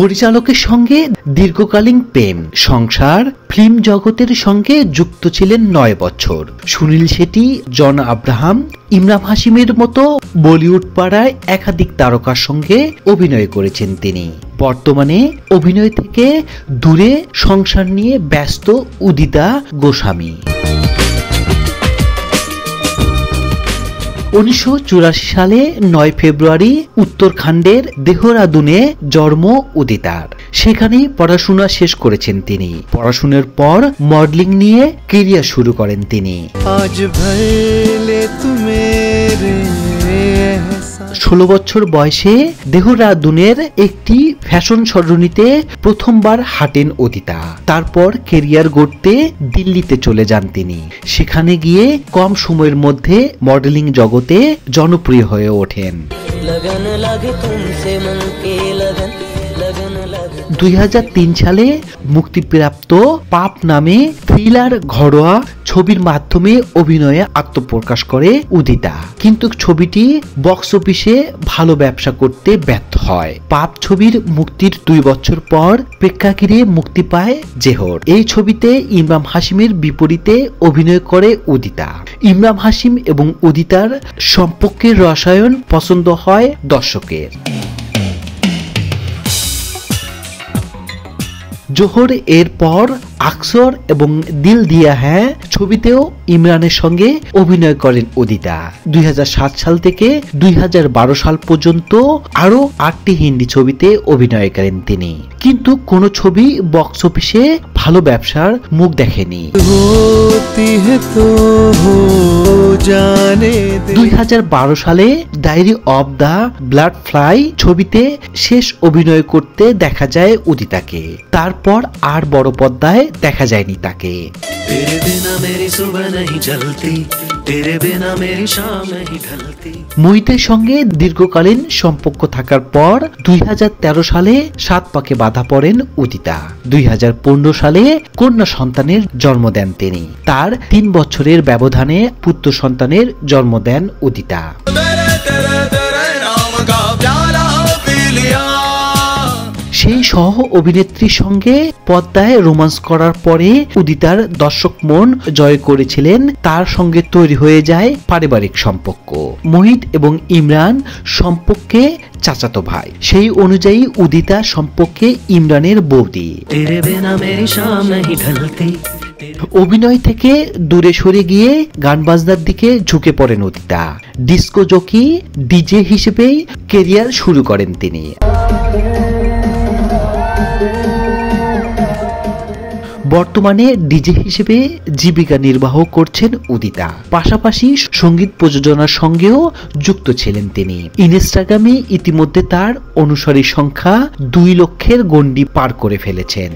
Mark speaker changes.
Speaker 1: পরিচালকের সঙ্গে দীর্ঘকালীন প্রেম সংসার, ফিল্ম জগতের সঙ্গে যুক্ত ছিলেন 9 বছর। সুনীল শেঠি, জন আব্রাহাম, ইমরান হাশিমের মতো বলিউড পাড়ায় একাধিক তারকার সঙ্গে অভিনয় করেছেন তিনি। বর্তমানে অভিনয় থেকে দূরে সংসার নিয়ে ব্যস্ত উদিতা গোস্বামী। 1984 সালে 9 ফেব্রুয়ারি উত্তরাখণ্ডের দেহরাদুনে জন্ম উদিতার। সেখানে পড়াশোনা শেষ করেছেন তিনি। পড়াশোনার পর মডেলিং নিয়ে ক্যারিয়ার শুরু করেন তিনি। 16 বছর বয়সে দেহরাদুনের একটি ফ্যাশন সরণিতে প্রথমবার হাঁটেন উদিতা। তারপর ক্যারিয়ার গড়তে দিল্লিতে চলে যান তিনি। সেখানে গিয়ে কম সময়ের মধ্যে মডেলিং জগতে জনপ্রিয় হয়ে ওঠেন। 2003 সালে মুক্তিপ্রাপ্ত পাপ নামে থ্রিলার ঘরোয়া ছবির মাধ্যমে অভিনয়ে আত্মপ্রকাশ করে উদিতা, কিন্তু ছবিটি বক্স অফিসে ভালো ব্যবসা করতে ব্যর্থ হয়। পাপ ছবির মুক্তির 2 বছর পর প্রেক্ষাগৃহে মুক্তি পায় জেহর। এই ছবিতে ইমরান হাশিমের বিপরীতে অভিনয় করে উদিতা। ইমরান হাশিম এবং উদিতার সম্পর্কের রসায়ন পছন্দ হয় দর্শকের। জোহর এর পর আকসর এবং দিল দিয়া হ্যাঁ ছবিতেও ইমরানের সঙ্গে অভিনয় করেন উদিতা। 2007 সাল থেকে 2012 সাল পর্যন্ত আরো 8টি হিন্দি ছবিতে অভিনয় করেন তিনি, কিন্তু কোন ছবি বক্স অফিসে ভালো ব্যবসার মুখ দেখেনি। 2012 সালে diary of the blood fly ছবিতে শেষ অভিনয় করতে দেখা যায় উদিতাকে। তারপর আর বড় পর্দায় দেখা যায়নি তাকে। মোহিতের সঙ্গে দীর্ঘকালীন সম্পর্ক থাকার পর 2013 সালে 7 পাকে বাধা পড়েন উদিতা। 2015 সালে কন্যা সন্তানের জন্ম দেন তিনি। তার 3 বছরের ব্যবধানে পুত্র সন্তানের জন্ম দেন উদিতা। সেই সহ অভিনেত্রীর সঙ্গে পর্দায় রোমান্স করার পরে উদিতার দর্শক মন জয় করেছিলেন। তার সঙ্গে তৈরি হয়ে যায় পারিবারিক সম্পর্ক। মোহিত এবং ইমরান সম্পর্কে চাচাতো ভাই, সেই অনুযায়ী উদিতা সম্পর্কে ইমরানের বৌদি। অভিনয় থেকে দূরে সরে গিয়ে গান বাজনার দিকে ঝুঁকে পড়েন উদিতা। ডিস্কো জকি, ডিজে হিসেবেই ক্যারিয়ার শুরু করেন তিনি। বর্তমানে ডিজে হিসেবে জীবিকা নির্বাহ করছেন উদিতা। পাশাপাশি সঙ্গীত প্রযোজনার সঙ্গেও যুক্ত ছিলেন তিনি। ইনস্টাগ্রামে ইতিমধ্যে তার অনুসারী সংখ্যা 2 লক্ষের গণ্ডি পার করে ফেলেছেন।